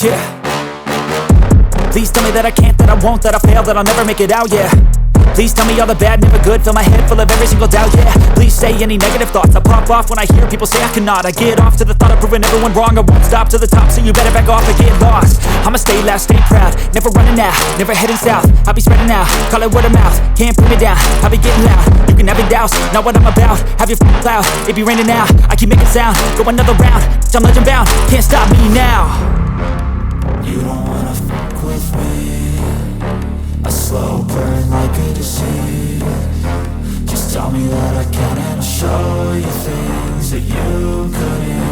Yeah. Please tell me that I can't, that I won't, that I fail, that I'll never make it out, yeah. Please tell me all the bad, never good, fill my head full of every single doubt, yeah. Please say any negative thoughts, I pop off when I hear people say I cannot. I get off to the thought of proving everyone wrong, I won't stop to the top, so you better back off and get lost. I'ma stay loud, stay proud, never running out, never heading south. I'll be spreading out, call it word of mouth, can't put me down, I'll be getting loud. You can have your doubts, not what I'm about, have your cloud, it be raining now, I keep making sound, go another round, I'm legend bound, can't stop me now. You don't wanna fuck with me, a slow burn like a disease. Just tell me that I can and I'll show you things that you couldn't